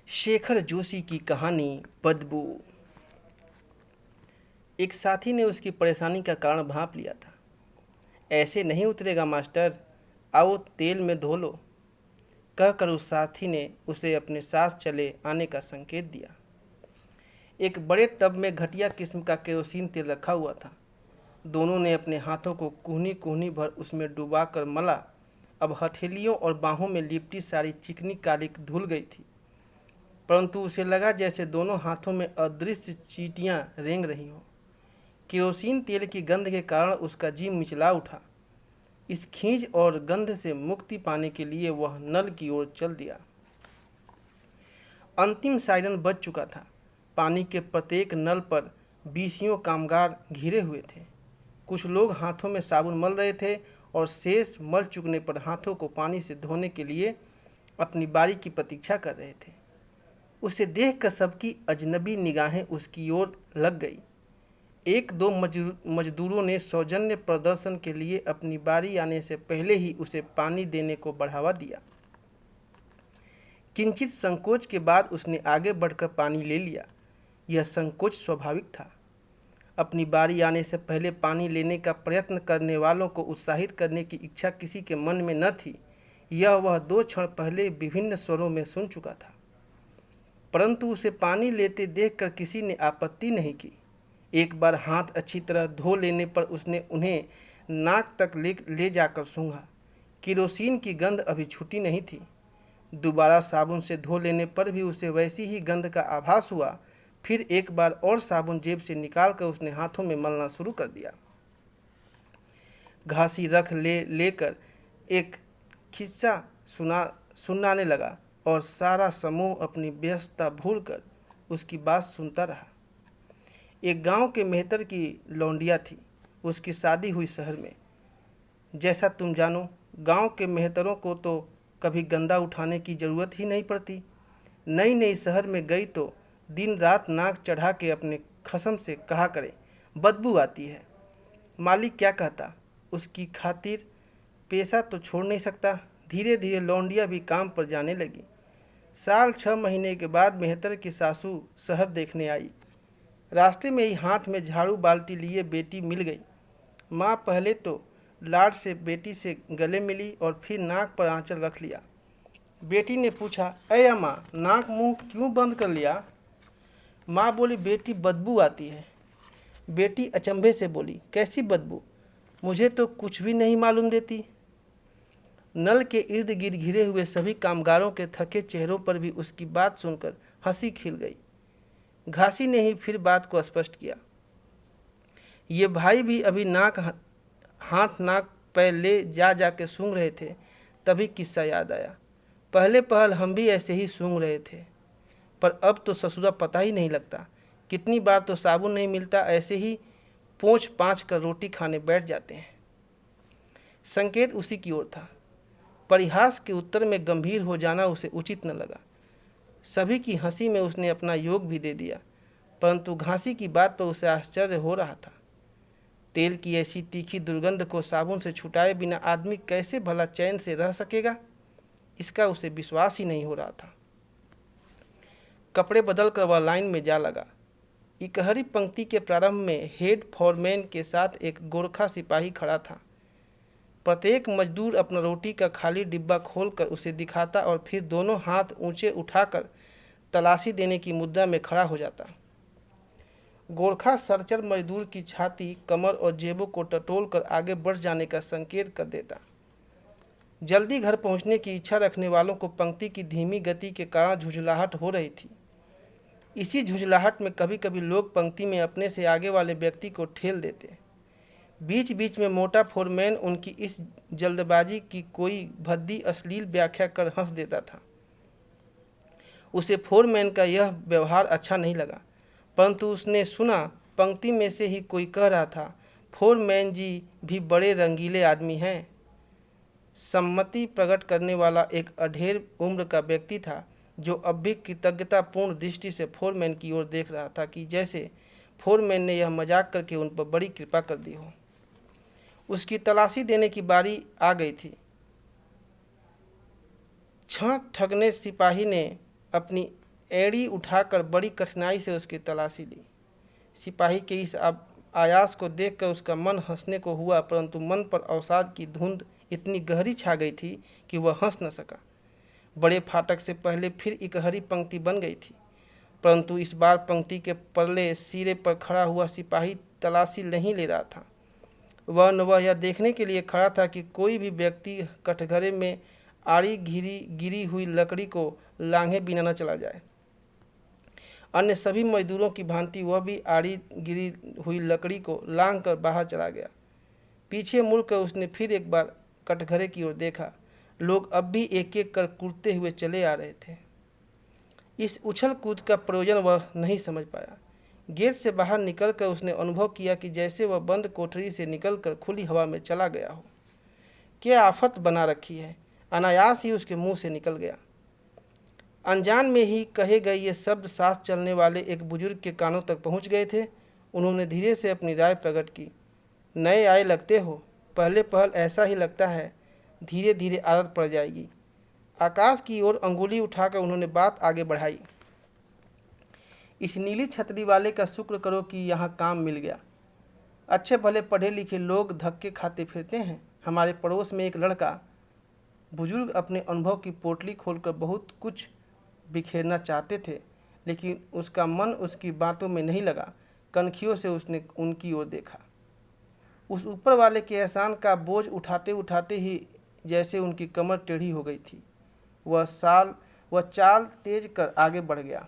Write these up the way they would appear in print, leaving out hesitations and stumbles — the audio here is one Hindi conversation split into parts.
शेखर जोशी की कहानी बदबू। एक साथी ने उसकी परेशानी का कारण भांप लिया था। ऐसे नहीं उतरेगा मास्टर, आओ तेल में धो लो, कहकर उस साथी ने उसे अपने साथ चले आने का संकेत दिया। एक बड़े टब में घटिया किस्म का केरोसिन तेल रखा हुआ था। दोनों ने अपने हाथों को कूहनी कूहनी भर उसमें डुबा कर मला। अब हथेलियों और बाहों में लिपटी सारी चिकनी कालिक धुल गई थी, परंतु उसे लगा जैसे दोनों हाथों में अदृश्य चींटियां रेंग रही हों। केरोसिन तेल की गंध के कारण उसका जी मिचला उठा। इस खींच और गंध से मुक्ति पाने के लिए वह नल की ओर चल दिया। अंतिम सायरन बज चुका था। पानी के प्रत्येक नल पर 20 कामगार घिरे हुए थे। कुछ लोग हाथों में साबुन मल रहे थे और शेष मल चुकने पर हाथों को पानी से धोने के लिए अपनी बारी की प्रतीक्षा कर रहे थे। उसे देखकर सबकी अजनबी निगाहें उसकी ओर लग गई। एक दो मजदूरों ने सौजन्य प्रदर्शन के लिए अपनी बारी आने से पहले ही उसे पानी देने को बढ़ावा दिया। किंचित संकोच के बाद उसने आगे बढ़कर पानी ले लिया। यह संकोच स्वाभाविक था। अपनी बारी आने से पहले पानी लेने का प्रयत्न करने वालों को उत्साहित करने की इच्छा किसी के मन में न थी। यह वह 2 क्षण पहले विभिन्न स्वरों में सुन चुका था, परंतु उसे पानी लेते देखकर किसी ने आपत्ति नहीं की। एक बार हाथ अच्छी तरह धो लेने पर उसने उन्हें नाक तक ले जाकर सूंघा। केरोसिन की गंध अभी छूटी नहीं थी। दोबारा साबुन से धो लेने पर भी उसे वैसी ही गंध का आभास हुआ। फिर एक बार और साबुन जेब से निकालकर उसने हाथों में मलना शुरू कर दिया। घासी रख लेकर एक किस्सा सुनाने लगा और सारा समूह अपनी व्यस्तता भूलकर उसकी बात सुनता रहा। एक गांव के मेहतर की लौंडिया थी। उसकी शादी हुई शहर में। जैसा तुम जानो, गांव के मेहतरों को तो कभी गंदा उठाने की ज़रूरत ही नहीं पड़ती। नई नई शहर में गई तो दिन रात नाक चढ़ा के अपने खसम से कहा करे, बदबू आती है। मालिक क्या कहता, उसकी खातिर पेशा तो छोड़ नहीं सकता। धीरे धीरे लौंडिया भी काम पर जाने लगी। साल 6 महीने के बाद मेहतर की सासू शहर देखने आई। रास्ते में ही हाथ में झाड़ू बाल्टी लिए बेटी मिल गई। माँ पहले तो लाड से बेटी से गले मिली और फिर नाक पर आंचल रख लिया। बेटी ने पूछा, अरे अम्मा, नाक मुंह क्यों बंद कर लिया? माँ बोली, बेटी बदबू आती है। बेटी अचंभे से बोली, कैसी बदबू? मुझे तो कुछ भी नहीं मालूम देती। नल के इर्द गिर्द घिरे हुए सभी कामगारों के थके चेहरों पर भी उसकी बात सुनकर हंसी खिल गई। घासी ने ही फिर बात को स्पष्ट किया। ये भाई भी अभी हाथ नाक पैर ले जाके सूंघ रहे थे, तभी किस्सा याद आया। पहले पहल हम भी ऐसे ही सूंघ रहे थे, पर अब तो ससुरा पता ही नहीं लगता। कितनी बार तो साबुन नहीं मिलता, ऐसे ही पोंछ पाँच कर रोटी खाने बैठ जाते हैं। संकेत उसी की ओर था। परिहास के उत्तर में गंभीर हो जाना उसे उचित न लगा। सभी की हंसी में उसने अपना योग भी दे दिया, परंतु घासी की बात पर उसे आश्चर्य हो रहा था। तेल की ऐसी तीखी दुर्गंध को साबुन से छुटाए बिना आदमी कैसे भला चैन से रह सकेगा, इसका उसे विश्वास ही नहीं हो रहा था। कपड़े बदलकर वह लाइन में जा लगा। इकहरी पंक्ति के प्रारंभ में हेड फॉरमैन के साथ एक गोरखा सिपाही खड़ा था। प्रत्येक मजदूर अपना रोटी का खाली डिब्बा खोलकर उसे दिखाता और फिर दोनों हाथ ऊंचे उठाकर तलाशी देने की मुद्रा में खड़ा हो जाता। गोरखा सर्चर मजदूर की छाती, कमर और जेबों को टटोलकर आगे बढ़ जाने का संकेत कर देता। जल्दी घर पहुंचने की इच्छा रखने वालों को पंक्ति की धीमी गति के कारण झुंझलाहट हो रही थी। इसी झुंझलाहट में कभी कभी लोग पंक्ति में अपने से आगे वाले व्यक्ति को ठेल देते। बीच बीच में मोटा फोरमैन उनकी इस जल्दबाजी की कोई भद्दी अश्लील व्याख्या कर हंस देता था। उसे फोरमैन का यह व्यवहार अच्छा नहीं लगा, परंतु उसने सुना पंक्ति में से ही कोई कह रहा था, फोरमैन जी भी बड़े रंगीले आदमी हैं। सम्मति प्रकट करने वाला एक अधेड़ उम्र का व्यक्ति था, जो अब भी कृतज्ञतापूर्ण दृष्टि से फोरमैन की ओर देख रहा था कि जैसे फोरमैन ने यह मजाक करके उन पर बड़ी कृपा कर दी हो। उसकी तलाशी देने की बारी आ गई थी। छह ठगने सिपाही ने अपनी एड़ी उठाकर बड़ी कठिनाई से उसकी तलाशी ली। सिपाही के इस आयास को देखकर उसका मन हंसने को हुआ, परंतु मन पर अवसाद की धुंध इतनी गहरी छा गई थी कि वह हंस न सका। बड़े फाटक से पहले फिर इकहरी पंक्ति बन गई थी, परंतु इस बार पंक्ति के परले सिरे पर खड़ा हुआ सिपाही तलाशी नहीं ले रहा था। वह यह देखने के लिए खड़ा था कि कोई भी व्यक्ति कटघरे में आड़ी गिरी हुई लकड़ी को लांघे बिना न चला जाए। अन्य सभी मजदूरों की भांति वह भी आड़ी गिरी हुई लकड़ी को लांघ कर बाहर चला गया। पीछे मुड़कर उसने फिर एक बार कटघरे की ओर देखा। लोग अब भी एक एक कर कूदते हुए चले आ रहे थे। इस उछल कूद का प्रयोजन वह नहीं समझ पाया। गेट से बाहर निकलकर उसने अनुभव किया कि जैसे वह बंद कोठरी से निकलकर खुली हवा में चला गया हो। क्या आफत बना रखी है, अनायास ही उसके मुंह से निकल गया। अनजान में ही कहे गए ये शब्द सांस चलने वाले एक बुजुर्ग के कानों तक पहुंच गए थे। उन्होंने धीरे से अपनी राय प्रकट की। नए आए लगते हो, पहले पहल ऐसा ही लगता है, धीरे धीरे आदत पड़ जाएगी। आकाश की ओर अंगुली उठाकर उन्होंने बात आगे बढ़ाई। इस नीली छतरी वाले का शुक्र करो कि यहाँ काम मिल गया। अच्छे भले पढ़े लिखे लोग धक्के खाते फिरते हैं। हमारे पड़ोस में एक लड़का, बुजुर्ग अपने अनुभव की पोटली खोलकर बहुत कुछ बिखेरना चाहते थे, लेकिन उसका मन उसकी बातों में नहीं लगा। कनखियों से उसने उनकी ओर देखा। उस ऊपर वाले के एहसान का बोझ उठाते उठाते ही जैसे उनकी कमर टेढ़ी हो गई थी। वह चाल तेज कर आगे बढ़ गया।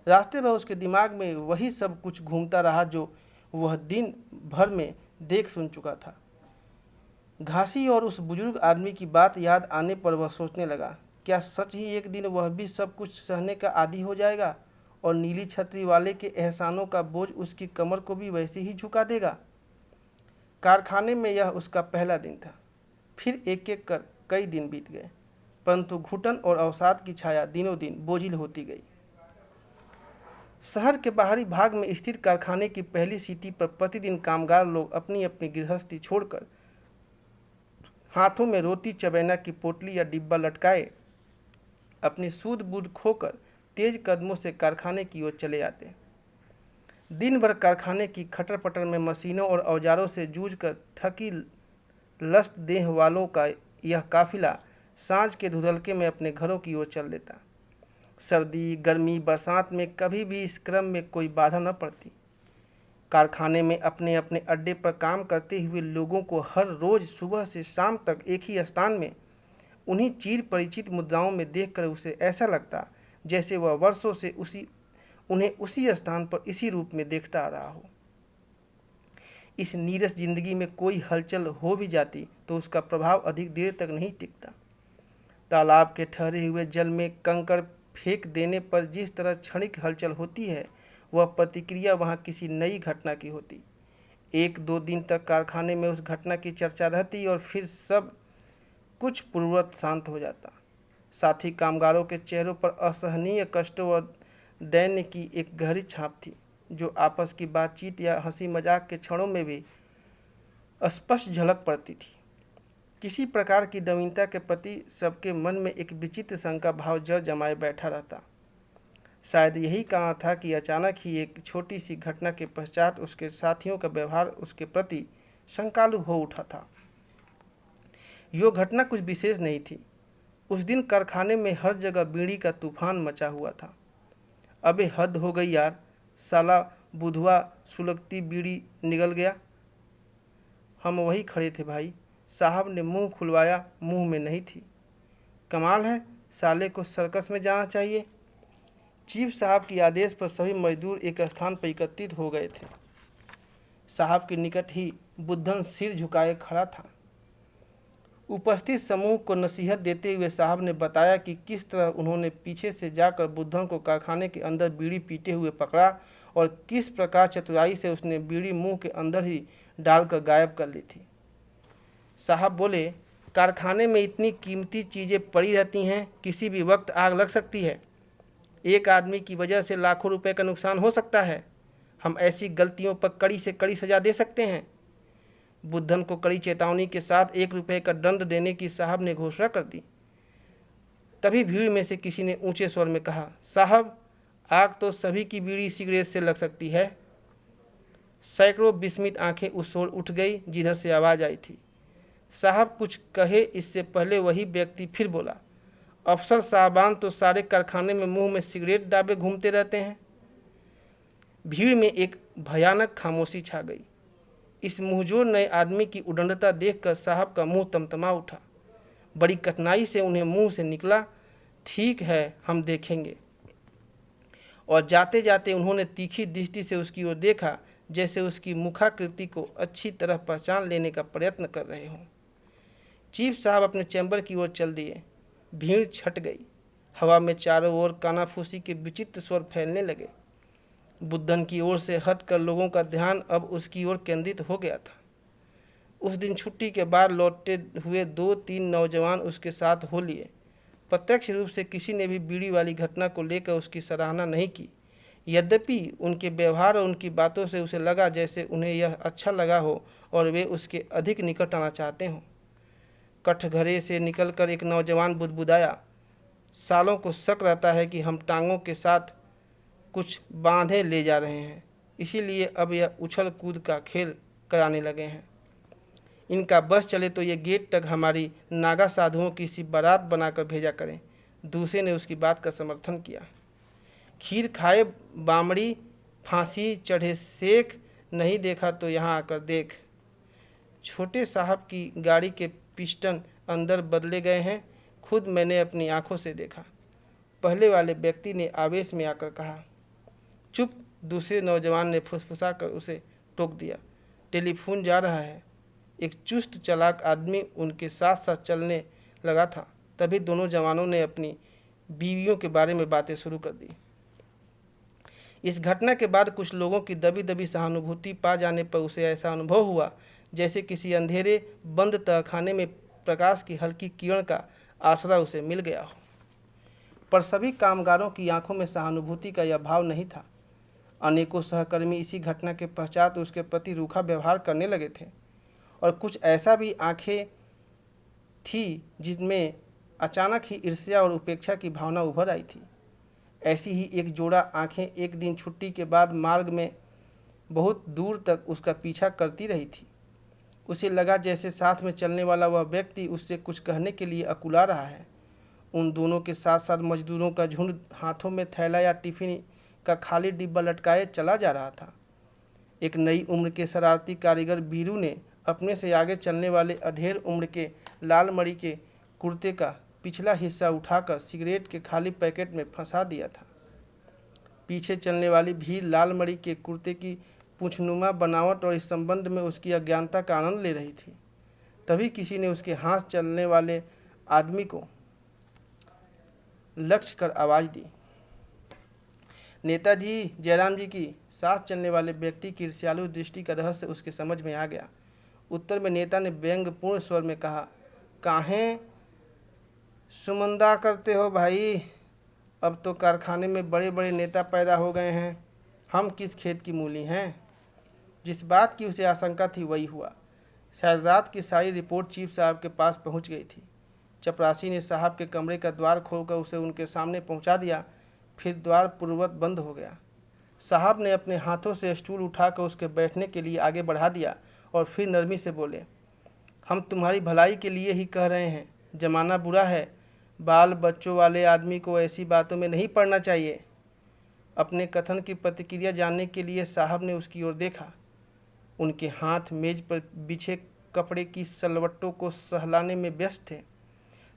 रास्ते भर उसके दिमाग में वही सब कुछ घूमता रहा जो वह दिन भर में देख सुन चुका था। घासी और उस बुजुर्ग आदमी की बात याद आने पर वह सोचने लगा, क्या सच ही एक दिन वह भी सब कुछ सहने का आदी हो जाएगा और नीली छतरी वाले के एहसानों का बोझ उसकी कमर को भी वैसे ही झुका देगा। कारखाने में यह उसका पहला दिन था। फिर एक एक कर कई दिन बीत गए, परंतु घुटन और अवसाद की छाया दिनों दिन बोझिल होती गई। शहर के बाहरी भाग में स्थित कारखाने की पहली सीटी पर प्रतिदिन कामगार लोग अपनी अपनी गृहस्थी छोड़कर हाथों में रोटी चबैना की पोटली या डिब्बा लटकाए अपनी सूध बूझ खोकर तेज कदमों से कारखाने की ओर चले आते। दिन भर कारखाने की खटर पटर में मशीनों और औजारों से जूझकर थकी लस्त देह वालों का यह काफिला सांझ के धुधलके में अपने घरों की ओर चल देता। सर्दी, गर्मी, बरसात में कभी भी इस क्रम में कोई बाधा न पड़ती। कारखाने में अपने अपने अड्डे पर काम करते हुए लोगों को हर रोज सुबह से शाम तक एक ही स्थान में उन्हीं चिर परिचित मुद्राओं में देखकर उसे ऐसा लगता जैसे वह वर्षों से उन्हें उसी स्थान पर इसी रूप में देखता आ रहा हो। इस नीरस जिंदगी में कोई हलचल हो भी जाती तो उसका प्रभाव अधिक देर तक नहीं टिकता। तालाब के ठहरे हुए जल में कंकड़ फेंक देने पर जिस तरह क्षणिक हलचल होती है, वह प्रतिक्रिया वहाँ किसी नई घटना की होती। एक दो दिन तक कारखाने में उस घटना की चर्चा रहती और फिर सब कुछ पूर्ववत शांत हो जाता। साथी कामगारों के चेहरों पर असहनीय कष्टों और दैन्य की एक गहरी छाप थी, जो आपस की बातचीत या हंसी मजाक के क्षणों में भी स्पष्ट झलक पड़ती थी। किसी प्रकार की नवीनता के प्रति सबके मन में एक विचित्र शंका भाव जड़ जमाए बैठा रहता। शायद यही कारण था कि अचानक ही एक छोटी सी घटना के पश्चात उसके साथियों का व्यवहार उसके प्रति शंकालु हो उठा था। यो घटना कुछ विशेष नहीं थी। उस दिन कारखाने में हर जगह बीड़ी का तूफान मचा हुआ था। अबे हद हो गई यार, साला बुधवा सुलगती बीड़ी निगल गया। हम वही खड़े थे भाई, साहब ने मुंह खुलवाया, मुंह में नहीं थी। कमाल है, साले को सर्कस में जाना चाहिए। चीफ साहब के आदेश पर सभी मजदूर एक स्थान पर एकत्रित हो गए थे। साहब के निकट ही बुद्धन सिर झुकाए खड़ा था। उपस्थित समूह को नसीहत देते हुए साहब ने बताया कि किस तरह उन्होंने पीछे से जाकर बुद्धन को कारखाने के अंदर बीड़ी पीते हुए पकड़ा और किस प्रकार चतुराई से उसने बीड़ी मुंह के अंदर ही डालकर गायब कर ली थी। साहब बोले, कारखाने में इतनी कीमती चीज़ें पड़ी रहती हैं, किसी भी वक्त आग लग सकती है। एक आदमी की वजह से लाखों रुपए का नुकसान हो सकता है। हम ऐसी गलतियों पर कड़ी से कड़ी सजा दे सकते हैं। बुद्धन को कड़ी चेतावनी के साथ 1 रुपये का दंड देने की साहब ने घोषणा कर दी। तभी भीड़ में से किसी ने ऊंचे स्वर में कहा, साहब, आग तो सभी की बीड़ी सिगरेट से लग सकती है। सैकड़ों विस्मित आंखें उस ओर उठ गई जिधर से आवाज़ आई थी। साहब कुछ कहे इससे पहले वही व्यक्ति फिर बोला, अफसर साहबान तो सारे कारखाने में मुंह में सिगरेट दाबे घूमते रहते हैं। भीड़ में एक भयानक खामोशी छा गई। इस मुंहजोर नए आदमी की उदंडता देखकर साहब का मुंह तमतमा उठा। बड़ी कठिनाई से उन्हें मुंह से निकला, ठीक है, हम देखेंगे। और जाते जाते उन्होंने तीखी दृष्टि से उसकी ओर देखा, जैसे उसकी मुखाकृति को अच्छी तरह पहचान लेने का प्रयत्न कर रहे हों। चीफ साहब अपने चैम्बर की ओर चल दिए। भीड़ छट गई। हवा में चारों ओर कानाफूसी के विचित्र स्वर फैलने लगे। बुद्धन की ओर से हटकर लोगों का ध्यान अब उसकी ओर केंद्रित हो गया था। उस दिन छुट्टी के बाद लौटते हुए 2-3 नौजवान उसके साथ हो लिए। प्रत्यक्ष रूप से किसी ने भी बीड़ी वाली घटना को लेकर उसकी सराहना नहीं की, यद्यपि उनके व्यवहार और उनकी बातों से उसे लगा जैसे उन्हें यह अच्छा लगा हो और वे उसके अधिक निकट आना चाहते हों। कठघरे से निकलकर एक नौजवान बुदबुदाया, सालों को शक रहता है कि हम टांगों के साथ कुछ बांधे ले जा रहे हैं, इसीलिए अब यह उछल कूद का खेल कराने लगे हैं। इनका बस चले तो ये गेट तक हमारी नागा साधुओं की सी बारात बनाकर भेजा करें। दूसरे ने उसकी बात का समर्थन किया। खीर खाए बामड़ी, फांसी चढ़े शेख, नहीं देखा तो यहाँ आकर देख। छोटे साहब की गाड़ी के पिस्टन अंदर बदले गए हैं, खुद मैंने अपनी आंखों से देखा, पहले वाले व्यक्ति ने आवेश में आकर कहा। चुप, दूसरे नौजवान ने फुसफुसा कर उसे टोक दिया। टेलीफोन जा रहा है। एक चुस्त चालाक आदमी उनके साथ साथ चलने लगा था। तभी दोनों जवानों ने अपनी बीवियों के बारे में बातें शुरू कर दी। इस घटना के बाद कुछ लोगों की दबी दबी सहानुभूति पा जाने पर उसे ऐसा अनुभव हुआ जैसे किसी अंधेरे बंद तहखाने में प्रकाश की हल्की किरण का आसरा उसे मिल गया हो। पर सभी कामगारों की आंखों में सहानुभूति का यह भाव नहीं था। अनेकों सहकर्मी इसी घटना के पश्चात उसके प्रति रूखा व्यवहार करने लगे थे, और कुछ ऐसा भी आंखें थी जिनमें अचानक ही ईर्ष्या और उपेक्षा की भावना उभर आई थी। ऐसी ही एक जोड़ा आंखें एक दिन छुट्टी के बाद मार्ग में बहुत दूर तक उसका पीछा करती रही थी। उसे लगा जैसे साथ में चलने वाला वह व्यक्ति उससे कुछ कहने के लिए अकुला रहा है। उन दोनों के साथ साथ मजदूरों का झुंड हाथों में थैला या टिफिन का खाली डिब्बा लटकाए चला जा रहा था। एक नई उम्र के शरारती कारीगर बीरू ने अपने से आगे चलने वाले अधेड़ उम्र के लाल मरी के कुर्ते का पिछला हिस्सा उठाकर सिगरेट के खाली पैकेट में फंसा दिया था। पीछे चलने वाली भीड़ लाल मरी के कुर्ते की पूंछनुमा बनावट और इस संबंध में उसकी अज्ञानता का आनंद ले रही थी। तभी किसी ने उसके हाथ चलने वाले आदमी को लक्ष्य कर आवाज़ दी। नेताजी, जयराम जी की। साथ चलने वाले व्यक्ति की ईर्ष्यालु दृष्टि का रहस्य उसके समझ में आ गया। उत्तर में नेता ने व्यंग्यपूर्ण स्वर में कहा, काहें सुमंदा करते हो भाई, अब तो कारखाने में बड़े बड़े नेता पैदा हो गए हैं, हम किस खेत की मूली हैं। जिस बात की उसे आशंका थी वही हुआ। शायद रात की सारी रिपोर्ट चीफ साहब के पास पहुंच गई थी। चपरासी ने साहब के कमरे का द्वार खोलकर उसे उनके सामने पहुंचा दिया, फिर द्वार पूर्ववत बंद हो गया। साहब ने अपने हाथों से स्टूल उठाकर उसके बैठने के लिए आगे बढ़ा दिया और फिर नरमी से बोले, हम तुम्हारी भलाई के लिए ही कह रहे हैं, जमाना बुरा है, बाल बच्चों वाले आदमी को ऐसी बातों में नहीं पड़ना चाहिए। अपने कथन की प्रतिक्रिया जानने के लिए साहब ने उसकी ओर देखा। उनके हाथ मेज पर बिछे कपड़े की सलवटों को सहलाने में व्यस्त थे।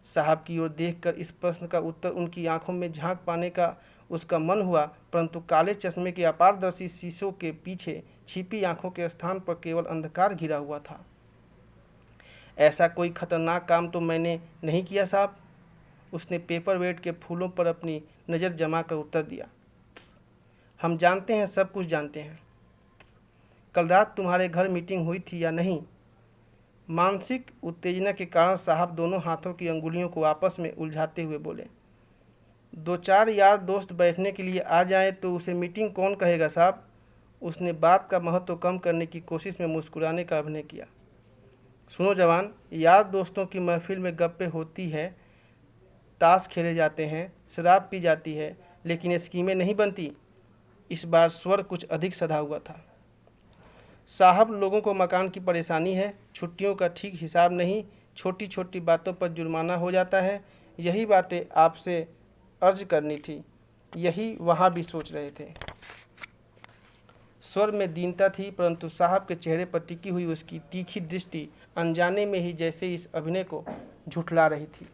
साहब की ओर देखकर इस प्रश्न का उत्तर उनकी आंखों में झांक पाने का उसका मन हुआ, परंतु काले चश्मे के अपारदर्शी शीशों के पीछे छिपी आंखों के स्थान पर केवल अंधकार घिरा हुआ था। ऐसा कोई खतरनाक काम तो मैंने नहीं किया साहब, उसने पेपर वेट के फूलों पर अपनी नज़र जमा कर उत्तर दिया। हम जानते हैं, सब कुछ जानते हैं। कल रात तुम्हारे घर मीटिंग हुई थी या नहीं? मानसिक उत्तेजना के कारण साहब दोनों हाथों की अंगुलियों को आपस में उलझाते हुए बोले, 2-4 यार दोस्त बैठने के लिए आ जाएं तो उसे मीटिंग कौन कहेगा साहब। उसने बात का महत्व कम करने की कोशिश में मुस्कुराने का अभिनय किया। सुनो जवान, यार दोस्तों की महफिल में गप्पे होती है, ताश खेले जाते हैं, शराब पी जाती है, लेकिन ये स्कीमें नहीं बनती। इस बार स्वर कुछ अधिक सधा हुआ था। साहब, लोगों को मकान की परेशानी है, छुट्टियों का ठीक हिसाब नहीं, छोटी छोटी बातों पर जुर्माना हो जाता है। यही बातें आपसे अर्ज करनी थी। यही वहाँ भी सोच रहे थे। स्वर में दीनता थी, परंतु साहब के चेहरे पर टिकी हुई उसकी तीखी दृष्टि अनजाने में ही जैसे इस अभिनय को झुठला रही थी।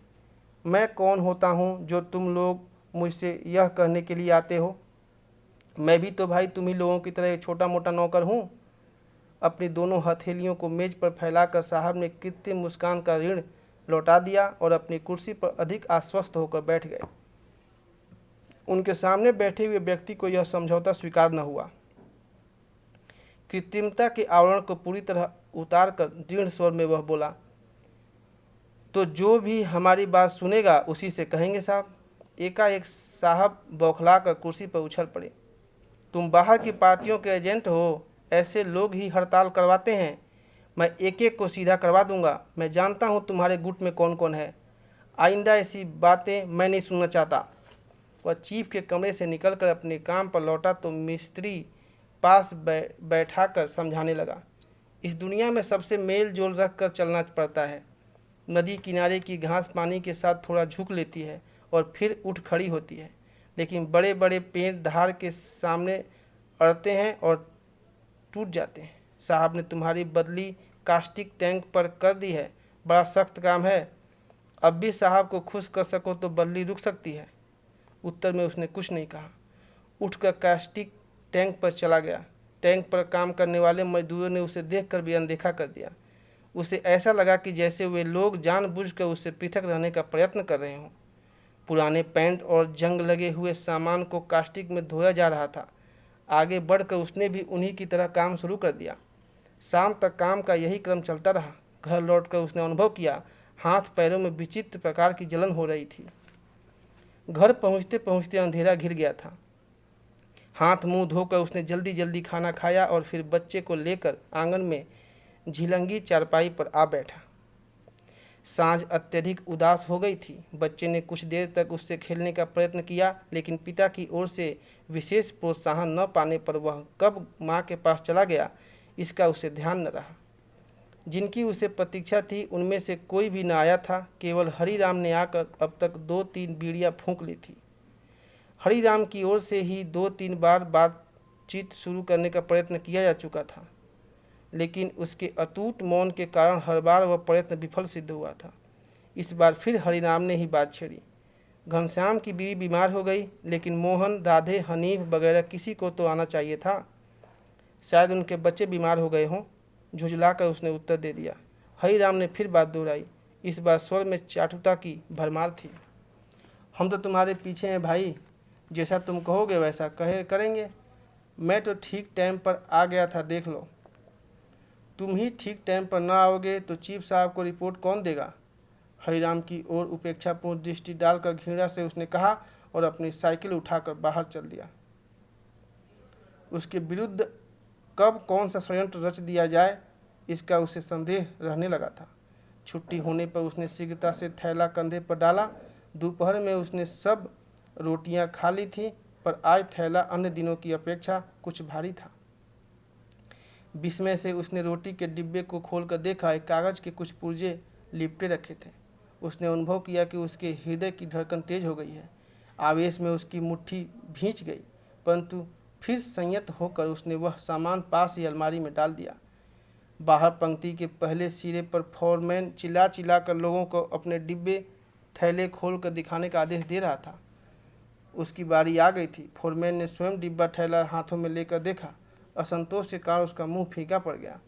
मैं कौन होता हूँ जो तुम लोग मुझसे यह कहने के लिए आते हो? मैं भी तो भाई तुम ही लोगों की तरह एक छोटा मोटा नौकर हूँ। अपनी दोनों हथेलियों को मेज पर फैलाकर साहब ने कृत्रिम मुस्कान का ऋण लौटा दिया और अपनी कुर्सी पर अधिक आश्वस्त होकर बैठ गए। उनके सामने बैठे हुए व्यक्ति को यह समझौता स्वीकार न हुआ। कृत्रिमता के आवरण को पूरी तरह उतार कर दृढ़ स्वर में वह बोला, तो जो भी हमारी बात सुनेगा उसी से कहेंगे साहब। एकाएक साहब बौखलाकर कुर्सी पर उछल पड़े। तुम बाहर की पार्टियों के एजेंट हो, ऐसे लोग ही हड़ताल करवाते हैं। मैं एक एक को सीधा करवा दूंगा। मैं जानता हूँ तुम्हारे गुट में कौन कौन है। आइंदा ऐसी बातें मैं नहीं सुनना चाहता। वह चीफ के कमरे से निकलकर अपने काम पर लौटा तो मिस्त्री पास बैठाकर समझाने लगा, इस दुनिया में सबसे मेल जोल रख कर चलना पड़ता है। नदी किनारे की घास पानी के साथ थोड़ा झुक लेती है और फिर उठ खड़ी होती है, लेकिन बड़े बड़े पेड़ धार के सामने अड़ते हैं और टूट जाते हैं। साहब ने तुम्हारी बदली कास्टिक टैंक पर कर दी है। बड़ा सख्त काम है। अब भी साहब को खुश कर सको तो बदली रुक सकती है। उत्तर में उसने कुछ नहीं कहा। उठकर कास्टिक टैंक पर चला गया। टैंक पर काम करने वाले मजदूरों ने उसे देखकर भी अनदेखा कर दिया। उसे ऐसा लगा कि जैसे वे लोग जानबूझकर उससे पृथक रहने का प्रयत्न कर रहे हों। पुराने पैंट और जंग लगे हुए सामान को कास्टिक में धोया जा रहा था। आगे बढ़कर उसने भी उन्हीं की तरह काम शुरू कर दिया। शाम तक काम का यही क्रम चलता रहा। घर लौटकर उसने अनुभव किया, हाथ पैरों में विचित्र प्रकार की जलन हो रही थी। घर पहुंचते पहुंचते अंधेरा घिर गया था। हाथ मुंह धोकर उसने जल्दी जल्दी खाना खाया और फिर बच्चे को लेकर आंगन में झिलंगी चारपाई पर आ बैठा। सांझ अत्यधिक उदास हो गई थी। बच्चे ने कुछ देर तक उससे खेलने का प्रयत्न किया, लेकिन पिता की ओर से विशेष प्रोत्साहन न पाने पर वह कब माँ के पास चला गया इसका उसे ध्यान न रहा। जिनकी उसे प्रतीक्षा थी उनमें से कोई भी न आया था। केवल हरिराम ने आकर अब तक 2-3 बीड़ियाँ फूंक ली थी। हरिराम की ओर से ही 2-3 बार बातचीत शुरू करने का प्रयत्न किया जा चुका था, लेकिन उसके अटूट मौन के कारण हर बार वह प्रयत्न विफल सिद्ध हुआ था। इस बार फिर हरिराम ने ही बात छेड़ी। घनश्याम की बीवी बीमार हो गई, लेकिन मोहन, राधे, हनीफ वगैरह किसी को तो आना चाहिए था। शायद उनके बच्चे बीमार हो गए हों, झुंझलाकर उसने उत्तर दे दिया। हरिराम ने फिर बात दोहराई। इस बार स्वर में चाटुता की भरमार थी। हम तो तुम्हारे पीछे हैं भाई, जैसा तुम कहोगे वैसा करेंगे। मैं तो ठीक टाइम पर आ गया था, देख लो। तुम ही ठीक टाइम पर न आओगे तो चीफ साहब को रिपोर्ट कौन देगा? हरिराम की ओर उपेक्षापूर्ण दृष्टि डालकर घृणा से उसने कहा और अपनी साइकिल उठाकर बाहर चल दिया। उसके विरुद्ध कब कौन सा षड्यंत्र रच दिया जाए इसका उसे संदेह रहने लगा था। छुट्टी होने पर उसने शीघ्रता से थैला कंधे पर डाला। दोपहर में उसने सब रोटियां खा ली थी, पर आज थैला अन्य दिनों की अपेक्षा कुछ भारी था। विस्मय से उसने रोटी के डिब्बे को खोलकर देखा। एक कागज के कुछ पुर्जे लिपटे रखे थे। उसने अनुभव किया कि उसके हृदय की धड़कन तेज हो गई है। आवेश में उसकी मुट्ठी भींच गई, परंतु फिर संयत होकर उसने वह सामान पास ही अलमारी में डाल दिया। बाहर पंक्ति के पहले सिरे पर फोरमैन चिल्ला चिल्ला कर लोगों को अपने डिब्बे थैले खोल कर दिखाने का आदेश दे रहा था। उसकी बारी आ गई थी। फोरमैन ने स्वयं डिब्बा थैला हाथों में लेकर देखा। असंतोष के कारण उसका मुंह फीका पड़ गया।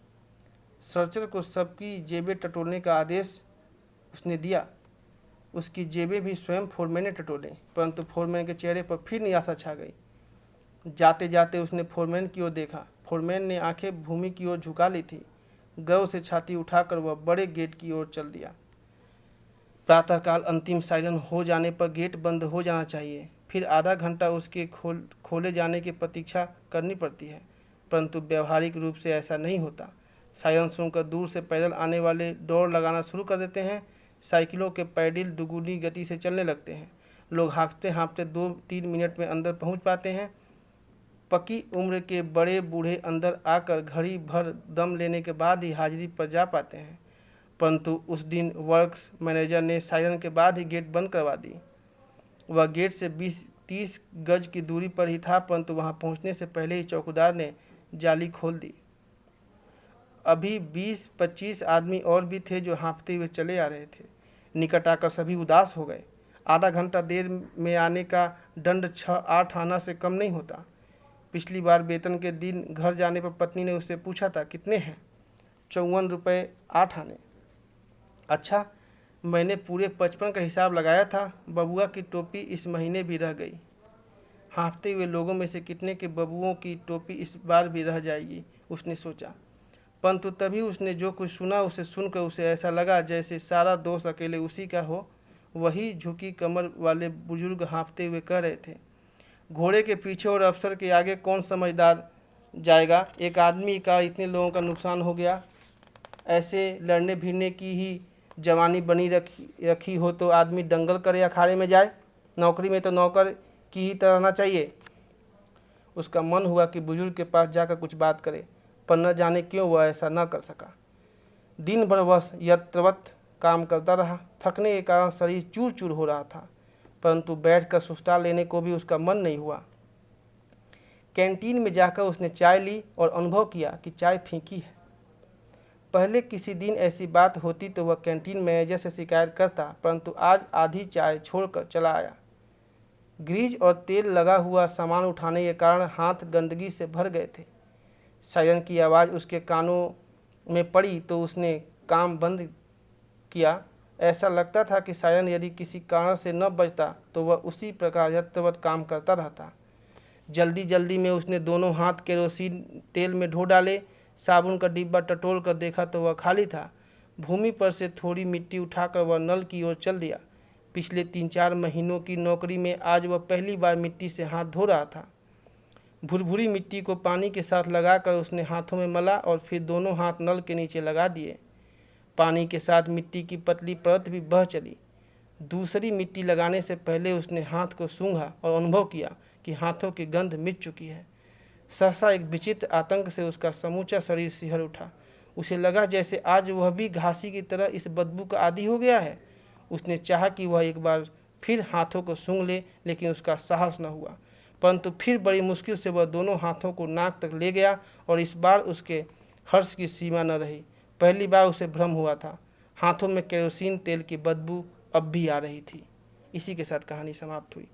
सर्चर को सबकी जेबें टटोलने का आदेश उसने दिया। उसकी जेबें भी स्वयं फोरमैन ने टटोली, परंतु फोरमैन के चेहरे पर फिर निराशा छा गई। जाते जाते उसने फोरमैन की ओर देखा। फोरमैन ने आंखें भूमि की ओर झुका ली थी। गर्व से छाती उठाकर वह बड़े गेट की ओर चल दिया। प्रातःकाल अंतिम साइरन हो जाने पर गेट बंद हो जाना चाहिए। फिर आधा घंटा उसके खोले जाने की प्रतीक्षा करनी पड़ती है, परंतु व्यवहारिक रूप से ऐसा नहीं होता। साइरन सुनकर दूर से पैदल आने वाले दौड़ लगाना शुरू कर देते हैं। साइकिलों के पैडल दुगुनी गति से चलने लगते हैं। लोग हाँफते हाँफते 2-3 मिनट में अंदर पहुंच पाते हैं। पकी उम्र के बड़े बूढ़े अंदर आकर घड़ी भर दम लेने के बाद ही हाजिरी पर जा पाते हैं। परंतु उस दिन वर्क्स मैनेजर ने सायरन के बाद ही गेट बंद करवा दी। वह गेट से 20-30 गज की दूरी पर ही था, परंतु वहां पहुंचने से पहले ही चौकीदार ने जाली खोल दी। अभी 20-25 आदमी और भी थे जो हाँफते हुए चले आ रहे थे। निकट आकर सभी उदास हो गए। आधा घंटा देर में आने का दंड 6-8 आना से कम नहीं होता। पिछली बार वेतन के दिन घर जाने पर पत्नी ने उससे पूछा था, कितने हैं? 54 रुपये 8 आने। अच्छा, मैंने पूरे 55 का हिसाब लगाया था। बबुआ की टोपी इस महीने भी रह गई। हाँफते हुए लोगों में से कितने के बबुओं की टोपी इस बार भी रह जाएगी, उसने सोचा। परंतु तभी उसने जो कुछ सुना उसे सुनकर उसे ऐसा लगा जैसे सारा दोष अकेले उसी का हो। वही झुकी कमर वाले बुजुर्ग हाँफते हुए कह रहे थे, घोड़े के पीछे और अफसर के आगे कौन समझदार जाएगा? एक आदमी का इतने लोगों का नुकसान हो गया। ऐसे लड़ने भिड़ने की ही जवानी बनी रखी हो तो आदमी दंगल करे, अखाड़े में जाए। नौकरी में तो नौकर की ही तरह रहना चाहिए। उसका मन हुआ कि बुजुर्ग के पास जाकर कुछ बात करे, पर न जाने क्यों वह ऐसा न कर सका। दिन भर वह यत्रवत काम करता रहा। थकने के कारण शरीर चूर चूर हो रहा था, परंतु बैठकर सुस्ता लेने को भी उसका मन नहीं हुआ। कैंटीन में जाकर उसने चाय ली और अनुभव किया कि चाय फीकी है। पहले किसी दिन ऐसी बात होती तो वह कैंटीन मैनेजर से शिकायत करता, परंतु आज आधी चाय छोड़कर चला आया। ग्रीज और तेल लगा हुआ सामान उठाने के कारण हाथ गंदगी से भर गए थे। सायरन की आवाज़ उसके कानों में पड़ी तो उसने काम बंद किया। ऐसा लगता था कि सायरन यदि किसी कारण से न बचता तो वह उसी प्रकार यत्रवत काम करता रहता। जल्दी जल्दी में उसने दोनों हाथ केरोसिन तेल में ढो डाले। साबुन का डिब्बा टटोल कर देखा तो वह खाली था। भूमि पर से थोड़ी मिट्टी उठाकर वह नल की ओर चल दिया। पिछले 3-4 महीनों की नौकरी में आज वह पहली बार मिट्टी से हाथ धो रहा था। भुरभुरी मिट्टी को पानी के साथ लगाकर उसने हाथों में मला और फिर दोनों हाथ नल के नीचे लगा दिए। पानी के साथ मिट्टी की पतली परत भी बह चली। दूसरी मिट्टी लगाने से पहले उसने हाथ को सूंघा और अनुभव किया कि हाथों की गंध मिट चुकी है। सहसा एक विचित्र आतंक से उसका समूचा शरीर सिहर उठा। उसे लगा जैसे आज वह भी घासी की तरह इस बदबू का आदी हो गया है। उसने चाहा कि वह एक बार फिर हाथों को सूंघ ले, लेकिन उसका साहस न हुआ। परंतु फिर बड़ी मुश्किल से वह दोनों हाथों को नाक तक ले गया और इस बार उसके हर्ष की सीमा न रही। पहली बार उसे भ्रम हुआ था। हाथों में केरोसिन तेल की बदबू अब भी आ रही थी। इसी के साथ कहानी समाप्त हुई।